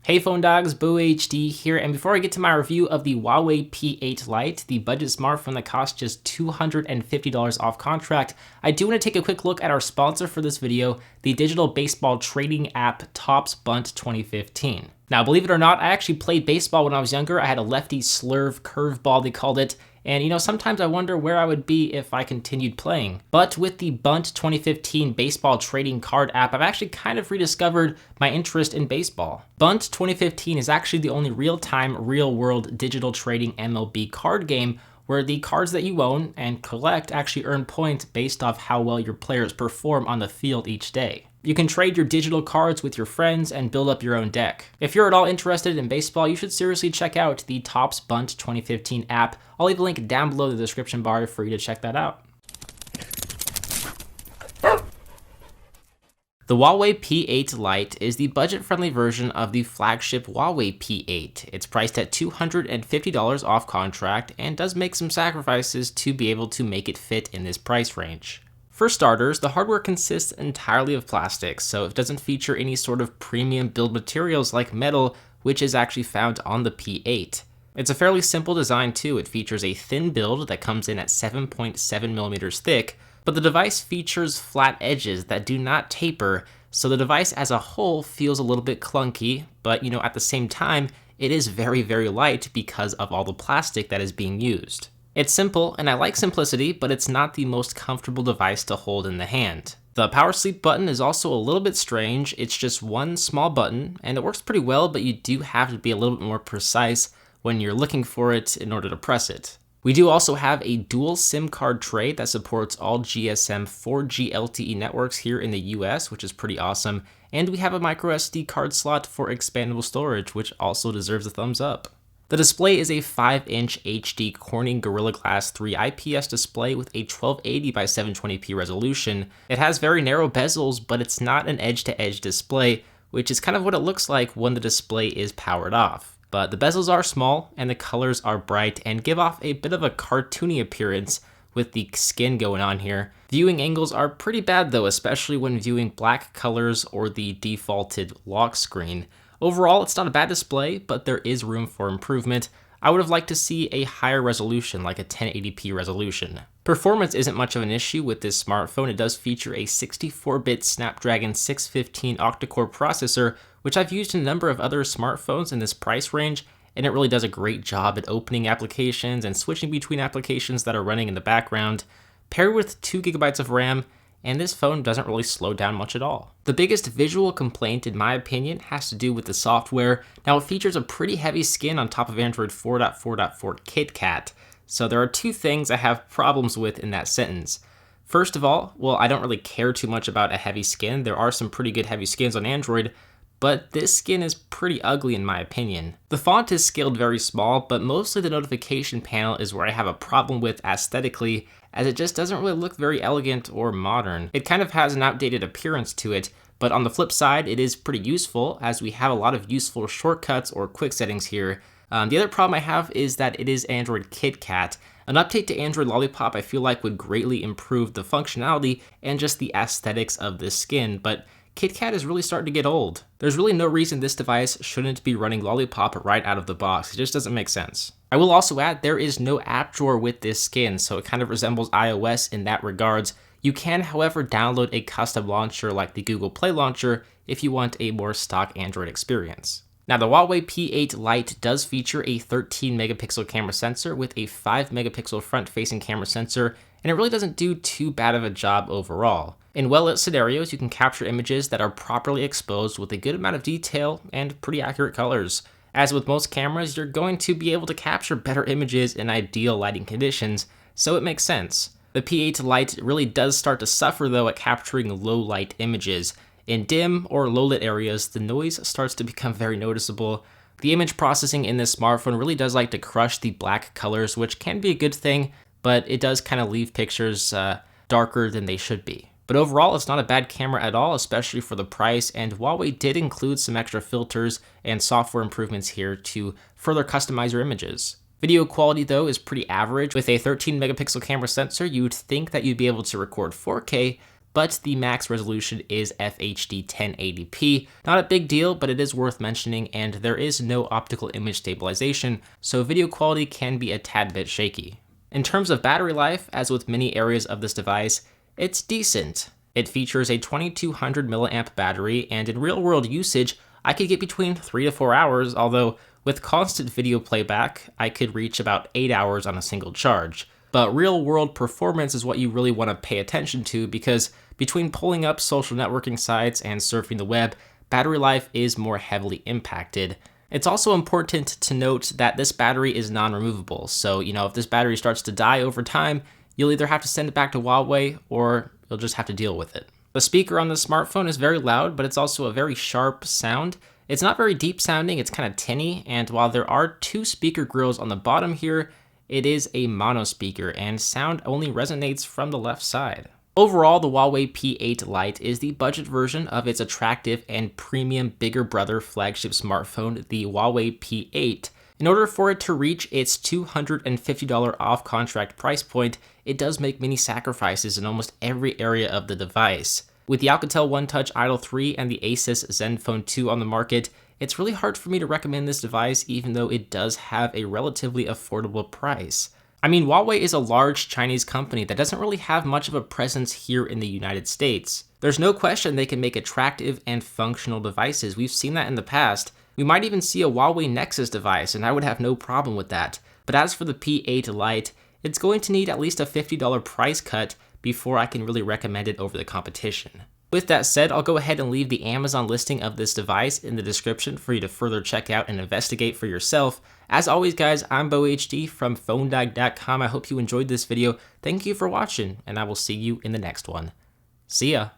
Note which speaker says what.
Speaker 1: Hey phone dogs, Boo HD here, and before I get to my review of the Huawei P8 Lite, the budget smartphone that costs just $250 off contract, I do want to take a quick look at our sponsor for this video, the digital baseball trading app Topps Bunt 2015. Now, believe it or not, I actually played baseball when I was younger. I had a lefty slurve curveball, they called it. And sometimes I wonder where I would be if I continued playing. But with the Bunt 2015 baseball trading card app, I've actually kind of rediscovered my interest in baseball. Bunt 2015 is actually the only real-time, real-world digital trading MLB card game where the cards that you own and collect actually earn points based off how well your players perform on the field each day. You can trade your digital cards with your friends and build up your own deck. If you're at all interested in baseball, you should seriously check out the Topps Bunt 2015 app. I'll leave a link down below in the description bar for you to check that out. The Huawei P8 Lite is the budget-friendly version of the flagship Huawei P8. It's priced at $250 off contract and does make some sacrifices to be able to make it fit in this price range. For starters, the hardware consists entirely of plastic, so it doesn't feature any sort of premium build materials like metal, which is actually found on the P8. It's a fairly simple design too. It features a thin build that comes in at 7.7mm thick, but the device features flat edges that do not taper, so the device as a whole feels a little bit clunky, but at the same time, it is very, very light because of all the plastic that is being used. It's simple, and I like simplicity, but it's not the most comfortable device to hold in the hand. The power sleep button is also a little bit strange. It's just one small button, and it works pretty well, but you do have to be a little bit more precise when you're looking for it in order to press it. We do also have a dual SIM card tray that supports all GSM 4G LTE networks here in the US, which is pretty awesome, and we have a micro SD card slot for expandable storage, which also deserves a thumbs up. The display is a 5-inch HD Corning Gorilla Glass 3 IPS display with a 1280 by 720p resolution. It has very narrow bezels, but it's not an edge-to-edge display, which is kind of what it looks like when the display is powered off. But the bezels are small, and the colors are bright and give off a bit of a cartoony appearance with the skin going on here. Viewing angles are pretty bad though, especially when viewing black colors or the defaulted lock screen. Overall, it's not a bad display, but there is room for improvement. I would have liked to see a higher resolution, like a 1080p resolution. Performance isn't much of an issue with this smartphone. It does feature a 64-bit Snapdragon 615 octa-core processor, which I've used in a number of other smartphones in this price range, and it really does a great job at opening applications and switching between applications that are running in the background. Paired with 2GB of RAM, and this phone doesn't really slow down much at all. The biggest visual complaint, in my opinion, has to do with the software. Now, it features a pretty heavy skin on top of Android 4.4.4 KitKat, so there are two things I have problems with in that sentence. First of all, well, I don't really care too much about a heavy skin. There are some pretty good heavy skins on Android, but this skin is pretty ugly in my opinion. The font is scaled very small, but mostly the notification panel is where I have a problem with aesthetically, as it just doesn't really look very elegant or modern. It kind of has an outdated appearance to it, but on the flip side, it is pretty useful as we have a lot of useful shortcuts or quick settings here. The other problem I have is that it is Android KitKat. An update to Android Lollipop I feel like would greatly improve the functionality and just the aesthetics of this skin, but KitKat is really starting to get old. There's really no reason this device shouldn't be running Lollipop right out of the box. It just doesn't make sense. I will also add there is no app drawer with this skin, so it kind of resembles iOS in that regards. You can, however, download a custom launcher like the Google Play launcher if you want a more stock Android experience. Now, the Huawei P8 Lite does feature a 13 megapixel camera sensor with a 5 megapixel front-facing camera sensor, and it really doesn't do too bad of a job overall. In well-lit scenarios, you can capture images that are properly exposed with a good amount of detail and pretty accurate colors. As with most cameras, you're going to be able to capture better images in ideal lighting conditions, so it makes sense. The P8 Lite really does start to suffer though at capturing low-light images. In dim or low-lit areas, the noise starts to become very noticeable. The image processing in this smartphone really does like to crush the black colors, which can be a good thing, but it does kind of leave pictures darker than they should be. But overall, it's not a bad camera at all, especially for the price, and Huawei did include some extra filters and software improvements here to further customize your images. Video quality though is pretty average. With a 13 megapixel camera sensor, you'd think that you'd be able to record 4K, but the max resolution is FHD 1080p. Not a big deal, but it is worth mentioning, and there is no optical image stabilization, so video quality can be a tad bit shaky. In terms of battery life, as with many areas of this device, it's decent. It features a 2200 mAh battery, and in real-world usage, I could get between 3 to 4 hours, although with constant video playback, I could reach about 8 hours on a single charge. But real-world performance is what you really want to pay attention to, because between pulling up social networking sites and surfing the web, battery life is more heavily impacted. It's also important to note that this battery is non-removable, so if this battery starts to die over time, you'll either have to send it back to Huawei or you'll just have to deal with it. The speaker on this smartphone is very loud, but it's also a very sharp sound. It's not very deep sounding, it's kind of tinny, and while there are 2 speaker grills on the bottom here, it is a mono speaker and sound only resonates from the left side. Overall, the Huawei P8 Lite is the budget version of its attractive and premium bigger brother flagship smartphone, the Huawei P8. In order for it to reach its $250 off contract price point, it does make many sacrifices in almost every area of the device. With the Alcatel One Touch Idol 3 and the Asus Zenfone 2 on the market, it's really hard for me to recommend this device even though it does have a relatively affordable price. I mean, Huawei is a large Chinese company that doesn't really have much of a presence here in the United States. There's no question they can make attractive and functional devices. We've seen that in the past. We might even see a Huawei Nexus device, and I would have no problem with that. But as for the P8 Lite, it's going to need at least a $50 price cut before I can really recommend it over the competition. With that said, I'll go ahead and leave the Amazon listing of this device in the description for you to further check out and investigate for yourself. As always, guys, I'm BoHD from PhoneDog.com. I hope you enjoyed this video. Thank you for watching, and I will see you in the next one. See ya!